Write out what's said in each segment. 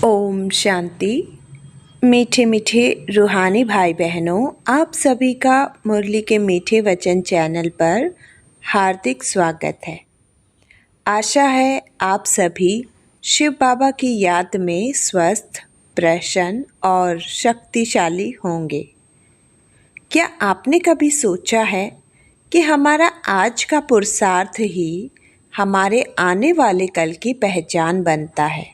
ओम शांति। मीठे मीठे रूहानी भाई बहनों, आप सभी का मुरली के मीठे वचन चैनल पर हार्दिक स्वागत है। आशा है आप सभी शिव बाबा की याद में स्वस्थ, प्रसन्न और शक्तिशाली होंगे। क्या आपने कभी सोचा है कि हमारा आज का पुरुषार्थ ही हमारे आने वाले कल की पहचान बनता है।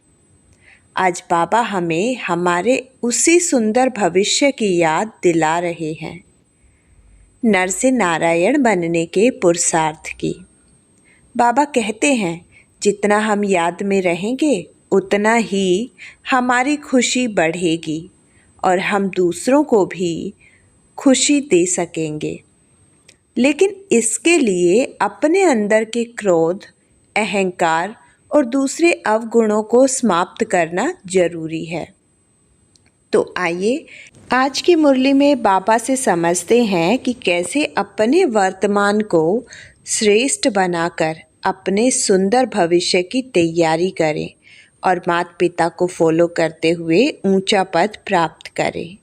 आज बाबा हमें हमारे उसी सुंदर भविष्य की याद दिला रहे हैं, नर से नारायण बनने के पुरुषार्थ की। बाबा कहते हैं, जितना हम याद में रहेंगे उतना ही हमारी खुशी बढ़ेगी और हम दूसरों को भी खुशी दे सकेंगे। लेकिन इसके लिए अपने अंदर के क्रोध, अहंकार और दूसरे अवगुणों को समाप्त करना जरूरी है। तो आइए आज की मुरली में बाबा से समझते हैं कि कैसे अपने वर्तमान को श्रेष्ठ बनाकर अपने सुंदर भविष्य की तैयारी करें और माता पिता को फॉलो करते हुए ऊंचा पद प्राप्त करें।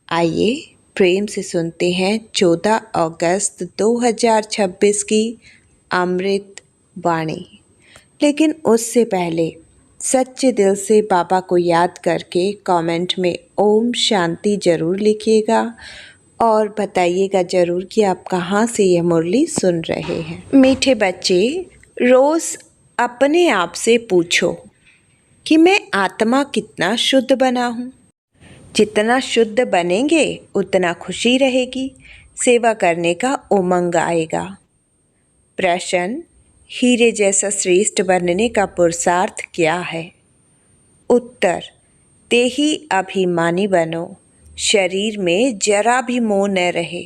आइए प्रेम से सुनते हैं 14 अगस्त 2026 की अमृत वाणी। लेकिन उससे पहले सच्चे दिल से बाबा को याद करके कमेंट में ओम शांति ज़रूर लिखिएगा और बताइएगा ज़रूर कि आप कहाँ से यह मुरली सुन रहे हैं। मीठे बच्चे, रोज़ अपने आप से पूछो कि मैं आत्मा कितना शुद्ध बना हूँ। जितना शुद्ध बनेंगे उतना खुशी रहेगी, सेवा करने का उमंग आएगा। प्रश्न, हीरे जैसा श्रेष्ठ बनने का पुरुषार्थ क्या है? उत्तर, देही अभिमानी बनो, शरीर में जरा भी मोह न रहे,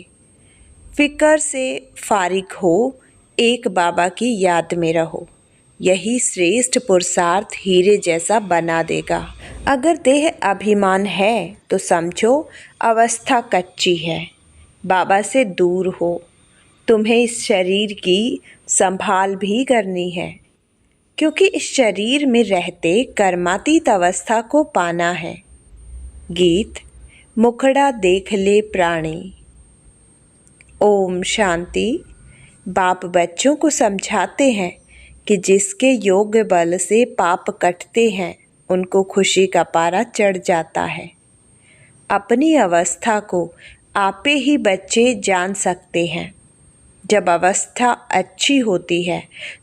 फिक्र से फारिग हो, एक बाबा की याद में रहो। यही श्रेष्ठ पुरुषार्थ हीरे जैसा बना देगा। अगर देह अभिमान है तो समझो अवस्था कच्ची है, बाबा से दूर हो। तुम्हें इस शरीर की संभाल भी करनी है, क्योंकि इस शरीर में रहते कर्मातीत अवस्था को पाना है। गीत, मुखड़ा देख ले प्राणी। ओम शांति। बाप बच्चों को समझाते हैं कि जिसके योग्य बल से पाप कटते हैं उनको खुशी का पारा चढ़ जाता है। अपनी अवस्था को आपे ही बच्चे जान सकते हैं। जब अवस्था अच्छी होती है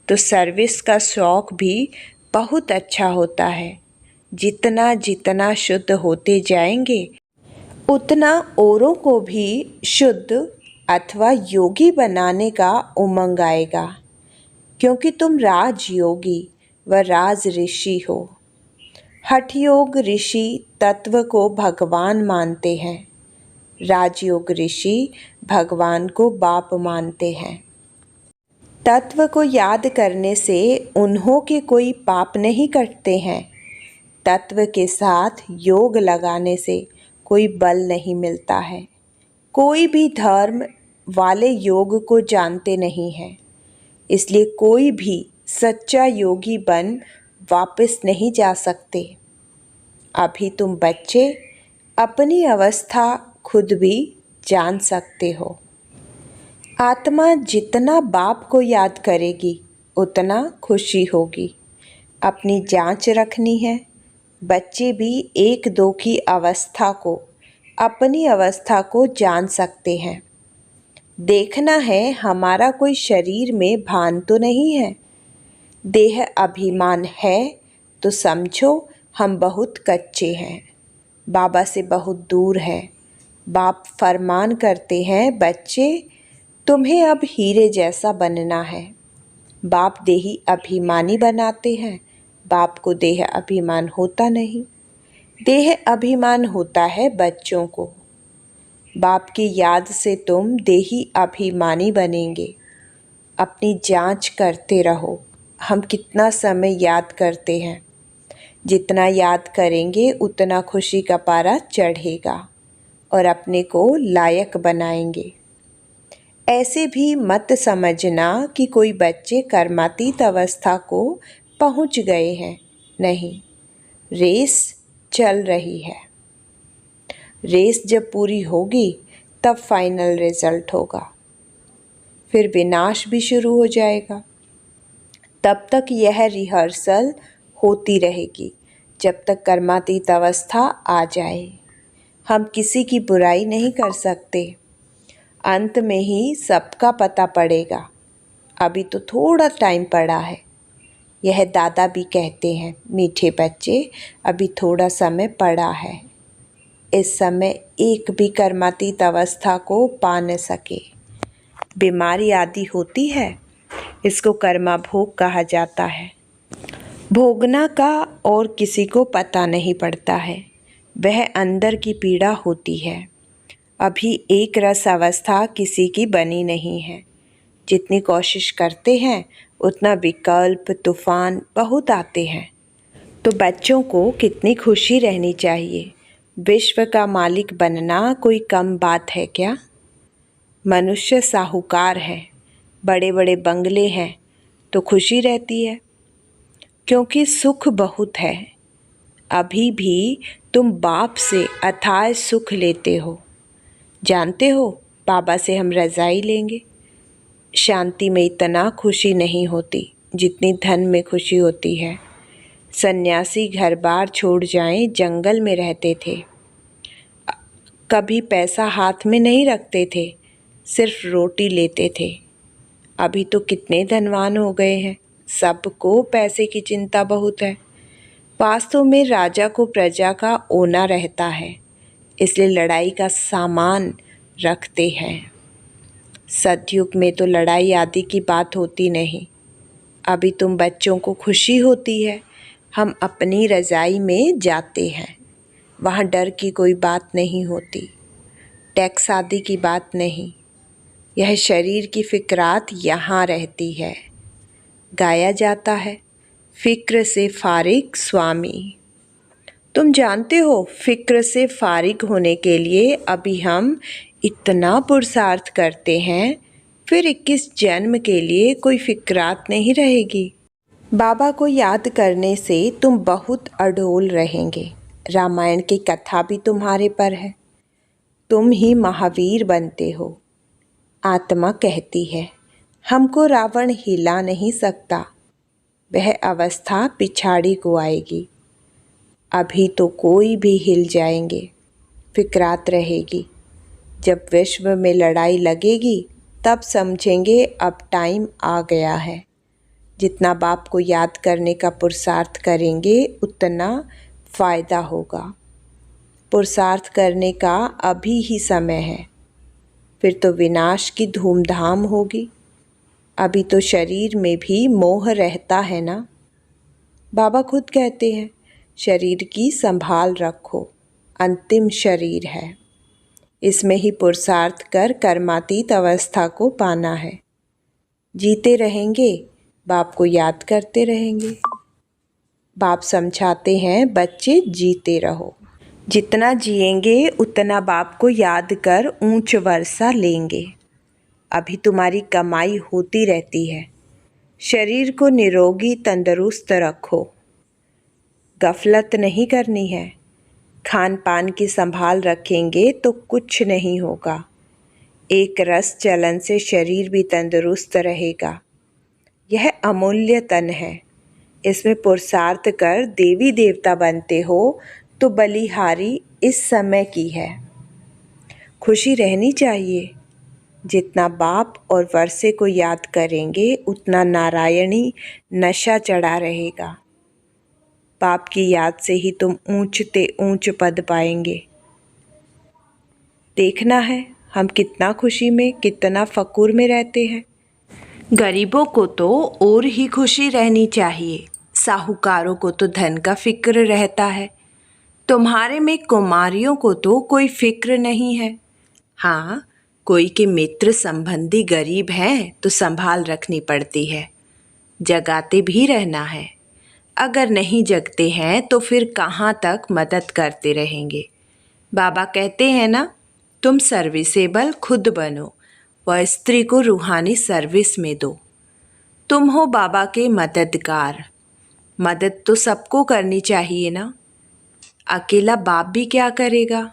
तो सर्विस का शौक भी बहुत अच्छा होता है। जितना जितना शुद्ध होते जाएंगे उतना औरों को भी शुद्ध अथवा योगी बनाने का उमंग आएगा, क्योंकि तुम राजयोगी व राज ऋषि हो। हठयोग ऋषि तत्व को भगवान मानते हैं, राजयोग ऋषि भगवान को बाप मानते हैं। तत्व को याद करने से उन्हों के कोई पाप नहीं कटते हैं। तत्व के साथ योग लगाने से कोई बल नहीं मिलता है। कोई भी धर्म वाले योग को जानते नहीं हैं, इसलिए कोई भी सच्चा योगी बन वापस नहीं जा सकते। अभी तुम बच्चे अपनी अवस्था खुद भी जान सकते हो। आत्मा जितना बाप को याद करेगी उतना खुशी होगी। अपनी जांच रखनी है। बच्चे भी एक दो की अवस्था को, अपनी अवस्था को जान सकते हैं। देखना है हमारा कोई शरीर में भान तो नहीं है। देह अभिमान है तो समझो हम बहुत कच्चे हैं, बाबा से बहुत दूर हैं। बाप फरमान करते हैं, बच्चे तुम्हें अब हीरे जैसा बनना है। बाप देही अभिमानी बनाते हैं, बाप को देह अभिमान होता नहीं। देह अभिमान होता है बच्चों को। बाप की याद से तुम देही अभिमानी बनेंगे। अपनी जांच करते रहो, हम कितना समय याद करते हैं। जितना याद करेंगे उतना खुशी का पारा चढ़ेगा और अपने को लायक बनाएंगे। ऐसे भी मत समझना कि कोई बच्चे कर्मातीत अवस्था को पहुंच गए हैं। नहीं, रेस चल रही है। रेस जब पूरी होगी तब फाइनल रिजल्ट होगा। फिर विनाश भी शुरू हो जाएगा। तब तक यह रिहर्सल होती रहेगी जब तक कर्मातीत अवस्था आ जाए। हम किसी की बुराई नहीं कर सकते। अंत में ही सबका पता पड़ेगा। अभी तो थोड़ा टाइम पड़ा है। यह दादा भी कहते हैं, मीठे बच्चे, अभी थोड़ा समय पड़ा है। इस समय एक भी कर्मातीत अवस्था को पा न सके। बीमारी आदि होती है, इसको कर्मा भोग कहा जाता है। भोगना का और किसी को पता नहीं पड़ता है, वह अंदर की पीड़ा होती है। अभी एक रस अवस्था किसी की बनी नहीं है। जितनी कोशिश करते हैं उतना विकल्प तूफान बहुत आते हैं। तो बच्चों को कितनी खुशी रहनी चाहिए। विश्व का मालिक बनना कोई कम बात है क्या? मनुष्य साहूकार है, बड़े बड़े बंगले हैं तो खुशी रहती है, क्योंकि सुख बहुत है। अभी भी तुम बाप से अथाह सुख लेते हो। जानते हो, बाबा से हम रज़ाई लेंगे। शांति में इतना खुशी नहीं होती जितनी धन में खुशी होती है। सन्यासी घर बार छोड़ जाएं, जंगल में रहते थे। कभी पैसा हाथ में नहीं रखते थे, सिर्फ रोटी लेते थे। अभी तो कितने धनवान हो गए हैं, सबको पैसे की चिंता बहुत है। वास्तव में राजा को प्रजा का ओना रहता है, इसलिए लड़ाई का सामान रखते हैं। सतयुग में तो लड़ाई आदि की बात होती नहीं। अभी तुम बच्चों को खुशी होती है, हम अपनी रज़ाई में जाते हैं। वहाँ डर की कोई बात नहीं होती, टैक्स आदि की बात नहीं। यह शरीर की फिक्रात यहाँ रहती है। गाया जाता है, फ़िक्र से फारिग स्वामी। तुम जानते हो, फ़िक्र से फारिग होने के लिए अभी हम इतना पुरुषार्थ करते हैं, फिर 21 जन्म के लिए कोई फिक्रात नहीं रहेगी। बाबा को याद करने से तुम बहुत अडोल रहेंगे। रामायण की कथा भी तुम्हारे पर है। तुम ही महावीर बनते हो। आत्मा कहती है, हमको रावण हिला नहीं सकता। वह अवस्था पिछाड़ी को आएगी। अभी तो कोई भी हिल जाएंगे, फिक्रात रहेगी। जब विश्व में लड़ाई लगेगी तब समझेंगे अब टाइम आ गया है। जितना बाप को याद करने का पुरुषार्थ करेंगे उतना फ़ायदा होगा। पुरुषार्थ करने का अभी ही समय है, फिर तो विनाश की धूमधाम होगी। अभी तो शरीर में भी मोह रहता है ना। बाबा खुद कहते हैं, शरीर की संभाल रखो, अंतिम शरीर है। इसमें ही पुरुषार्थ कर कर्मातीत अवस्था को पाना है। जीते रहेंगे, बाप को याद करते रहेंगे। बाप समझाते हैं, बच्चे जीते रहो। जितना जिएंगे उतना बाप को याद कर ऊंच वर्षा लेंगे। अभी तुम्हारी कमाई होती रहती है। शरीर को निरोगी तंदुरुस्त रखो। गफलत नहीं करनी है। खान पान की संभाल रखेंगे तो कुछ नहीं होगा। एक रस चलन से शरीर भी तंदुरुस्त रहेगा। यह अमूल्य तन है। इसमें पुरुषार्थ कर देवी देवता बनते हो तो बलिहारी इस समय की है। खुशी रहनी चाहिए। जितना बाप और वर्षे को याद करेंगे उतना नारायणी नशा चढ़ा रहेगा। बाप की याद से ही तुम ऊंचते ऊंच पद पाएंगे। देखना है हम कितना खुशी में, कितना फकूर में रहते हैं। गरीबों को तो और ही खुशी रहनी चाहिए। साहूकारों को तो धन का फिक्र रहता है। तुम्हारे में कुमारियों को तो कोई फिक्र नहीं है। हाँ, कोई के मित्र संबंधी गरीब हैं तो संभाल रखनी पड़ती है। जगाते भी रहना है। अगर नहीं जगते हैं तो फिर कहाँ तक मदद करते रहेंगे। बाबा कहते हैं ना, तुम सर्विसेबल खुद बनो व स्त्री को रूहानी सर्विस में दो। तुम हो बाबा के मददगार। मदद तो सबको करनी चाहिए ना। अकेला बाप भी क्या करेगा,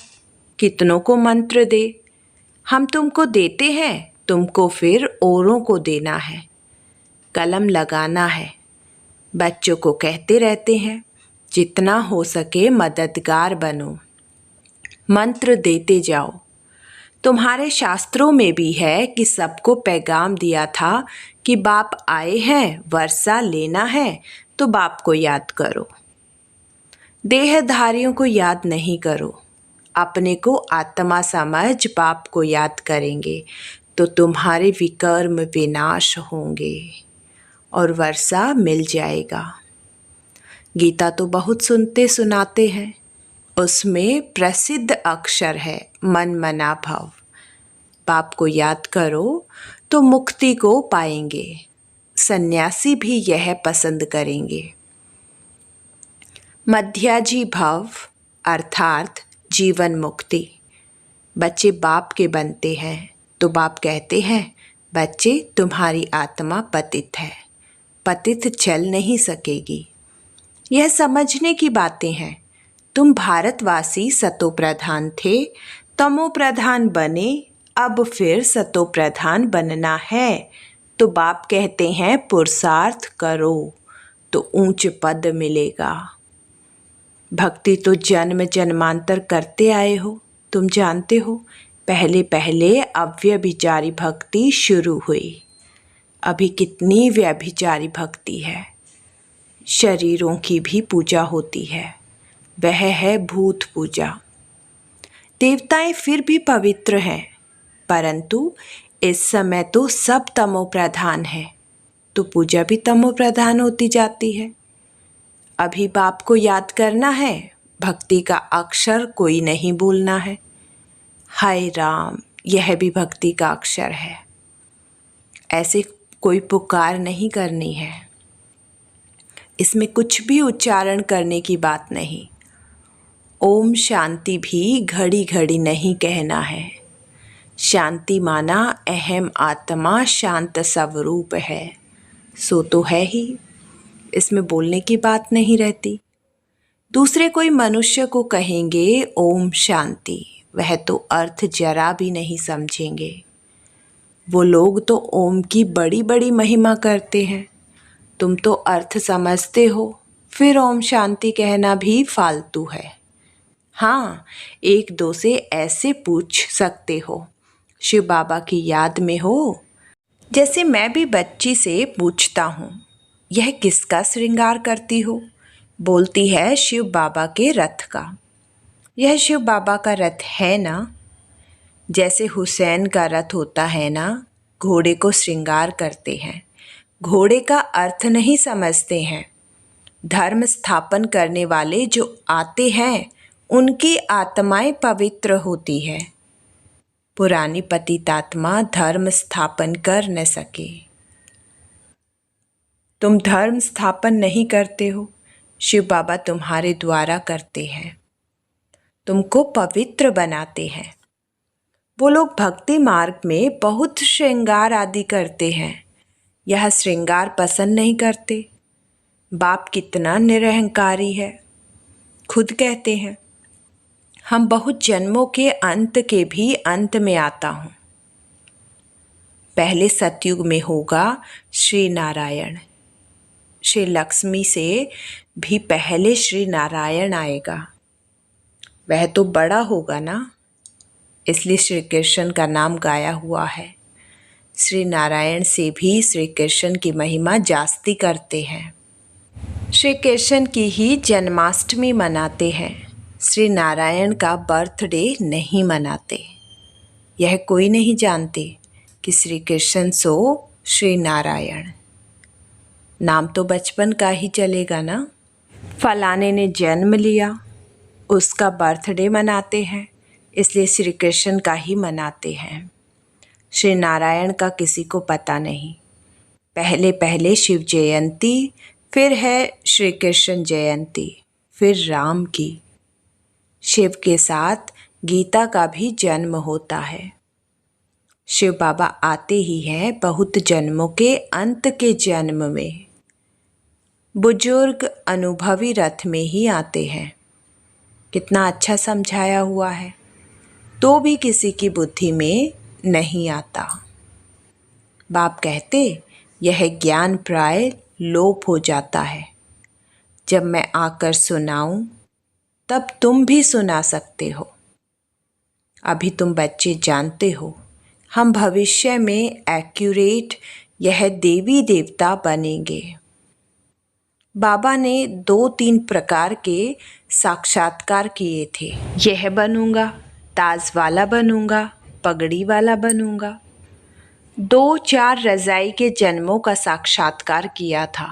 कितनों को मंत्र दे। हम तुमको देते हैं, तुमको फिर औरों को देना है, कलम लगाना है। बच्चों को कहते रहते हैं जितना हो सके मददगार बनो, मंत्र देते जाओ। तुम्हारे शास्त्रों में भी है कि सबको पैगाम दिया था कि बाप आए हैं, वर्षा लेना है तो बाप को याद करो। देहधारियों को याद नहीं करो, अपने को आत्मा समझ बाप को याद करेंगे तो तुम्हारे विकर्म विनाश होंगे और वर्षा मिल जाएगा। गीता तो बहुत सुनते सुनाते हैं, उसमें प्रसिद्ध अक्षर है मन मना भव। बाप को याद करो तो मुक्ति को पाएंगे, सन्यासी भी यह पसंद करेंगे। मध्याजी भव अर्थात जीवन मुक्ति। बच्चे बाप के बनते हैं तो बाप कहते हैं बच्चे तुम्हारी आत्मा पतित है, पतित चल नहीं सकेगी। यह समझने की बातें हैं। तुम भारतवासी सतो प्रधान थे, तमो प्रधान बने, अब फिर सतो प्रधान बनना है तो बाप कहते हैं पुरुषार्थ करो तो ऊंच पद मिलेगा। भक्ति तो जन्म जन्मांतर करते आए हो, तुम जानते हो। पहले पहले अव्यभिचारी भक्ति शुरू हुई, अभी कितनी व्यभिचारी भक्ति है। शरीरों की भी पूजा होती है, वह है भूत पूजा। देवताएं फिर भी पवित्र हैं, परंतु इस समय तो सब तमो प्रधान है तो पूजा भी तमो प्रधान होती जाती है। अभी बाप को याद करना है, भक्ति का अक्षर कोई नहीं बोलना है। हाय राम, यह भी भक्ति का अक्षर है। ऐसे कोई पुकार नहीं करनी है, इसमें कुछ भी उच्चारण करने की बात नहीं। ओम शांति भी घड़ी घड़ी नहीं कहना है। शांति माना अहम आत्मा शांत स्वरूप है, सो तो है ही, इसमें बोलने की बात नहीं रहती। दूसरे कोई मनुष्य को कहेंगे ओम शांति, वह तो अर्थ जरा भी नहीं समझेंगे। वो लोग तो ओम की बड़ी बड़ी महिमा करते हैं, तुम तो अर्थ समझते हो, फिर ओम शांति कहना भी फालतू है। हाँ, एक दो से ऐसे पूछ सकते हो, शिव बाबा की याद में हो? जैसे मैं भी बच्ची से पूछता हूँ, यह किसका श्रृंगार करती हो? बोलती है शिव बाबा के रथ का। यह शिव बाबा का रथ है ना? जैसे हुसैन का रथ होता है ना, घोड़े को श्रृंगार करते हैं। घोड़े का अर्थ नहीं समझते हैं। धर्म स्थापन करने वाले जो आते हैं उनकी आत्माएं पवित्र होती है। पुरानी पतितात्मा धर्म स्थापन कर न सके। तुम धर्म स्थापन नहीं करते हो, शिव बाबा तुम्हारे द्वारा करते हैं, तुमको पवित्र बनाते हैं। वो लोग भक्ति मार्ग में बहुत श्रृंगार आदि करते हैं, यह श्रृंगार पसंद नहीं करते। बाप कितना निरहंकारी है, खुद कहते हैं हम बहुत जन्मों के अंत के भी अंत में आता हूँ। पहले सतयुग में होगा श्री नारायण, श्री लक्ष्मी से भी पहले श्री नारायण आएगा। वह तो बड़ा होगा ना, इसलिए श्री कृष्ण का नाम गाया हुआ है। श्री नारायण से भी श्री कृष्ण की महिमा जास्ती करते हैं। श्री कृष्ण की ही जन्माष्टमी मनाते हैं, श्री नारायण का बर्थडे नहीं मनाते। यह कोई नहीं जानते कि श्री कृष्ण सो श्री नारायण। नाम तो बचपन का ही चलेगा ना। फलाने ने जन्म लिया, उसका बर्थडे मनाते हैं, इसलिए श्री कृष्ण का ही मनाते हैं। श्री नारायण का किसी को पता नहीं। पहले पहले शिव जयंती, फिर है श्री कृष्ण जयंती, फिर राम की। शिव के साथ गीता का भी जन्म होता है। शिव बाबा आते ही हैं बहुत जन्मों के अंत के जन्म में। बुजुर्ग अनुभवी रथ में ही आते हैं। कितना अच्छा समझाया हुआ है, तो भी किसी की बुद्धि में नहीं आता। बाप कहते यह ज्ञान प्राय लोप हो जाता है। जब मैं आकर सुनाऊं तब तुम भी सुना सकते हो। अभी तुम बच्चे जानते हो हम भविष्य में एक्यूरेट यह देवी देवता बनेंगे। बाबा ने 2-3 प्रकार के साक्षात्कार किए थे। यह बनूंगा, ताज वाला बनूंगा, पगड़ी वाला बनूंगा। 2-4 रज़ाई के जन्मों का साक्षात्कार किया था।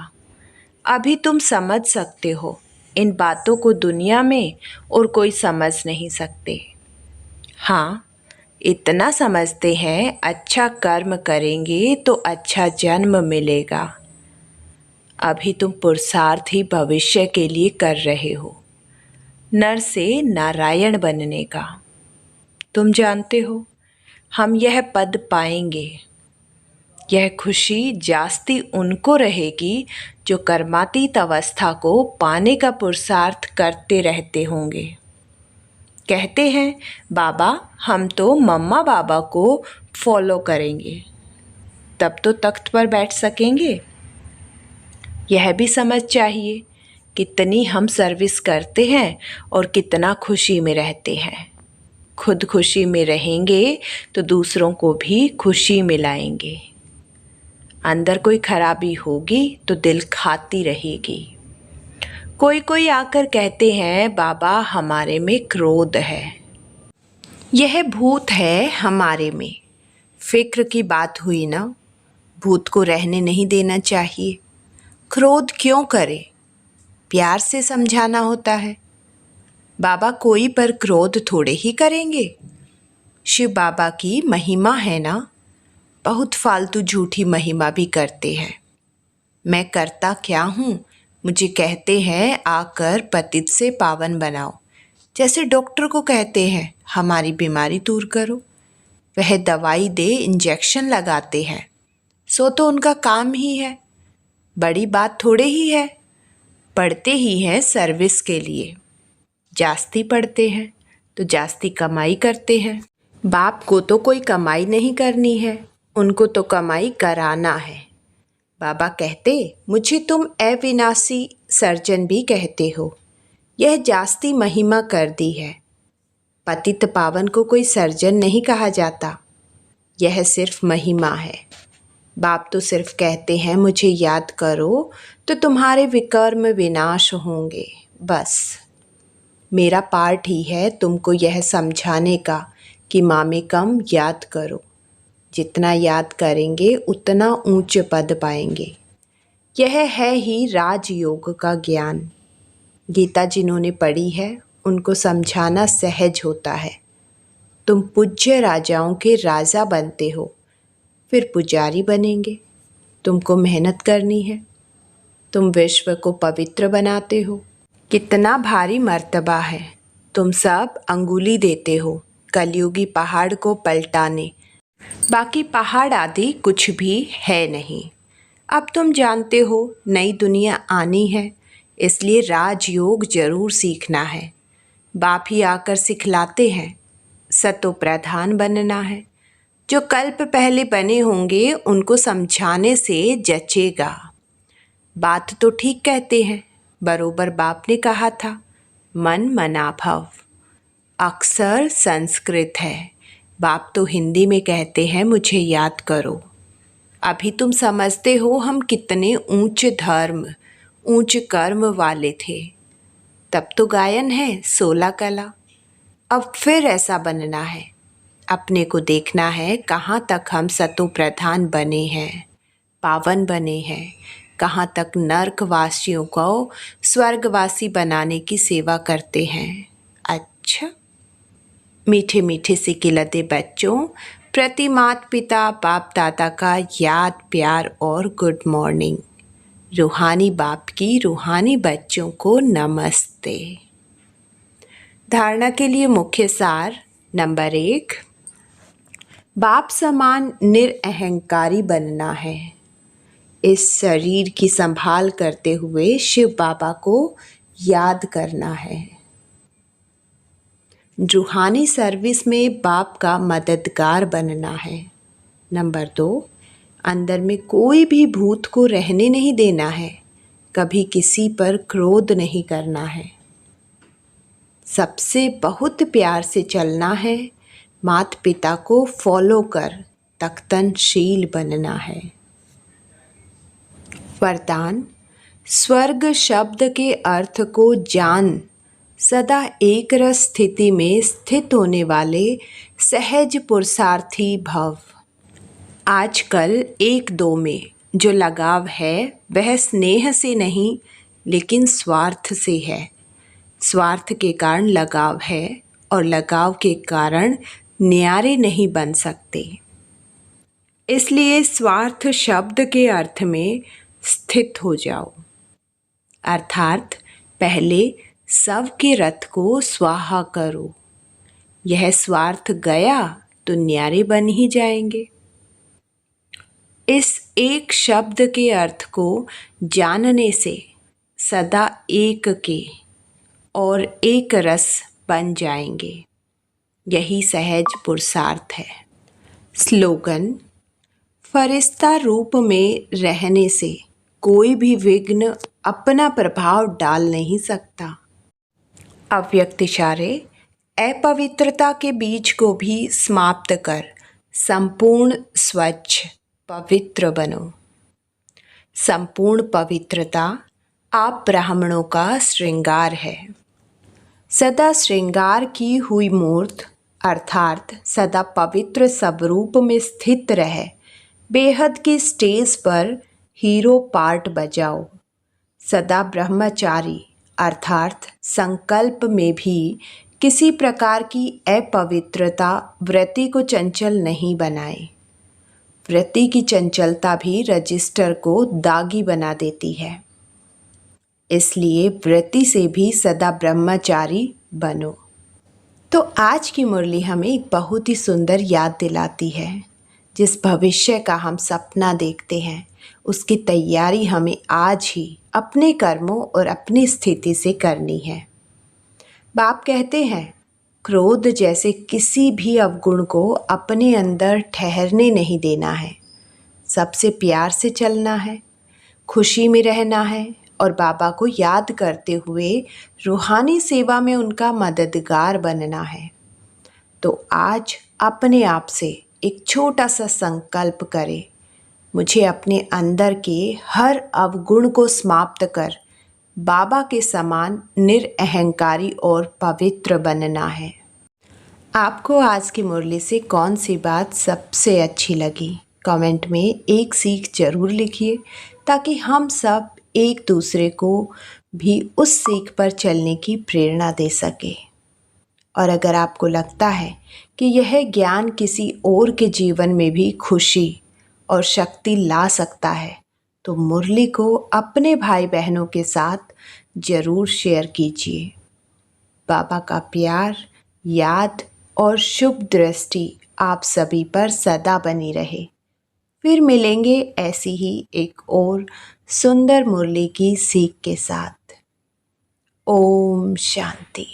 अभी तुम समझ सकते हो इन बातों को दुनिया में और कोई समझ नहीं सकते। हाँ, इतना समझते हैं अच्छा कर्म करेंगे तो अच्छा जन्म मिलेगा। अभी तुम पुरुषार्थ ही भविष्य के लिए कर रहे हो, नर से नारायण बनने का। तुम जानते हो हम यह पद पाएंगे। यह खुशी जास्ती उनको रहेगी जो कर्मातीत अवस्था को पाने का पुरुषार्थ करते रहते होंगे। कहते हैं बाबा हम तो मम्मा बाबा को फॉलो करेंगे, तब तो तख्त पर बैठ सकेंगे। यह भी समझ चाहिए कितनी हम सर्विस करते हैं और कितना खुशी में रहते हैं। खुद खुशी में रहेंगे तो दूसरों को भी खुशी में लाएंगे। अंदर कोई खराबी होगी तो दिल खाती रहेगी। कोई आकर कहते हैं बाबा हमारे में क्रोध है, यह भूत है हमारे में। फिक्र की बात हुई ना, भूत को रहने नहीं देना चाहिए। क्रोध क्यों करे, प्यार से समझाना होता है। बाबा कोई पर क्रोध थोड़े ही करेंगे। शिव बाबा की महिमा है ना, बहुत फालतू झूठी महिमा भी करते हैं। मैं करता क्या हूँ, मुझे कहते हैं आकर पतित से पावन बनाओ। जैसे डॉक्टर को कहते हैं हमारी बीमारी दूर करो, वह दवाई दे इंजेक्शन लगाते हैं, सो तो उनका काम ही है। बड़ी बात थोड़े ही है, पढ़ते ही हैं सर्विस के लिए। जास्ती पढ़ते हैं तो जास्ती कमाई करते हैं। बाप को तो कोई कमाई नहीं करनी है, उनको तो कमाई कराना है। बाबा कहते मुझे तुम अविनाशी सर्जन भी कहते हो, यह जास्ती महिमा कर दी है। पतित पावन को कोई सर्जन नहीं कहा जाता, यह सिर्फ महिमा है। बाप तो सिर्फ कहते हैं मुझे याद करो तो तुम्हारे विकर्म विनाश होंगे। बस मेरा पार्ट ही है तुमको यह समझाने का कि मामे कम याद करो। जितना याद करेंगे उतना ऊंचे पद पाएंगे। यह है ही राजयोग का ज्ञान। गीता जिन्होंने पढ़ी है उनको समझाना सहज होता है। तुम पूज्य राजाओं के राजा बनते हो, फिर पुजारी बनेंगे। तुमको मेहनत करनी है। तुम विश्व को पवित्र बनाते हो। कितना भारी मर्तबा है। तुम सब अंगुली देते हो कलयुगी पहाड़ को पलटाने। बाकी पहाड़ आदि कुछ भी है नहीं। अब तुम जानते हो नई दुनिया आनी है, इसलिए राजयोग जरूर सीखना है। बाप ही आकर सिखलाते हैं। सतो प्रधान बनना है। जो कल्प पहले बने होंगे उनको समझाने से जचेगा। बात तो ठीक कहते हैं, बरोबर बाप ने कहा था, मन मना भव। अक्सर संस्कृत है, बाप तो हिंदी में कहते हैं मुझे याद करो। अभी तुम समझते हो हम कितने ऊंच धर्म ऊंच कर्म वाले थे। तब तो गायन है 16 कला। अब फिर ऐसा बनना है। अपने को देखना है कहाँ तक हम सतो प्रधान बने हैं, पावन बने हैं, कहाँ तक नर्कवासियों को स्वर्गवासी बनाने की सेवा करते हैं। अच्छा, मीठे मीठे से खिलते बच्चों प्रति माता पिता बाप दादा का याद प्यार और गुड मॉर्निंग। रूहानी बाप की रूहानी बच्चों को नमस्ते। धारणा के लिए मुख्य सार नंबर 1, बाप समान निरअहंकारी बनना है। इस शरीर की संभाल करते हुए शिव बाबा को याद करना है। रूहानी सर्विस में बाप का मददगार बनना है। नंबर 2, अंदर में कोई भी भूत को रहने नहीं देना है, कभी किसी पर क्रोध नहीं करना है, सबसे बहुत प्यार से चलना है, माता पिता को फॉलो कर तख्तनशील बनना है। वरदान, स्वर्ग शब्द के अर्थ को जान सदा एक रस स्थिति में स्थित होने वाले सहज पुरुषार्थी भव। आजकल एक दो में जो लगाव है वह स्नेह से नहीं लेकिन स्वार्थ से है। स्वार्थ के कारण लगाव है और लगाव के कारण न्यारे नहीं बन सकते। इसलिए स्वार्थ शब्द के अर्थ में स्थित हो जाओ, अर्थात पहले सबके रथ को स्वाहा करो। यह स्वार्थ गया तो न्यारे बन ही जाएंगे। इस एक शब्द के अर्थ को जानने से सदा एक के और एक रस बन जाएंगे। यही सहज पुरुषार्थ है। स्लोगन, फरिश्ता रूप में रहने से कोई भी विघ्न अपना प्रभाव डाल नहीं सकता। अव्यक्त इशारे, अपवित्रता के बीज को भी समाप्त कर संपूर्ण स्वच्छ पवित्र बनो। संपूर्ण पवित्रता आप ब्राह्मणों का श्रृंगार है। सदा श्रृंगार की हुई मूर्त अर्थात सदा पवित्र स्वरूप में स्थित रहे बेहद की स्टेज पर हीरो पार्ट बजाओ। सदा ब्रह्मचारी अर्थात संकल्प में भी किसी प्रकार की अपवित्रता वृत्ति को चंचल नहीं बनाए। वृत्ति की चंचलता भी रजिस्टर को दागी बना देती है। इसलिए वृत्ति से भी सदा ब्रह्मचारी बनो। तो आज की मुरली हमें एक बहुत ही सुंदर याद दिलाती है। जिस भविष्य का हम सपना देखते हैं उसकी तैयारी हमें आज ही अपने कर्मों और अपनी स्थिति से करनी है। बाप कहते हैं, क्रोध जैसे किसी भी अवगुण को अपने अंदर ठहरने नहीं देना है। सबसे प्यार से चलना है, खुशी में रहना है और बाबा को याद करते हुए रूहानी सेवा में उनका मददगार बनना है। तो आज अपने आप से एक छोटा सा संकल्प करें, मुझे अपने अंदर के हर अवगुण को समाप्त कर बाबा के समान निरअहंकारी और पवित्र बनना है। आपको आज की मुरली से कौन सी बात सबसे अच्छी लगी? कमेंट में एक सीख जरूर लिखिए ताकि हम सब एक दूसरे को भी उस सीख पर चलने की प्रेरणा दे सके। और अगर आपको लगता है कि यह ज्ञान किसी और के जीवन में भी खुशी और शक्ति ला सकता है तो मुरली को अपने भाई बहनों के साथ ज़रूर शेयर कीजिए। बाबा का प्यार, याद और शुभ दृष्टि आप सभी पर सदा बनी रहे। फिर मिलेंगे ऐसी ही एक और सुंदर मुरली की सीख के साथ। ओम शांति।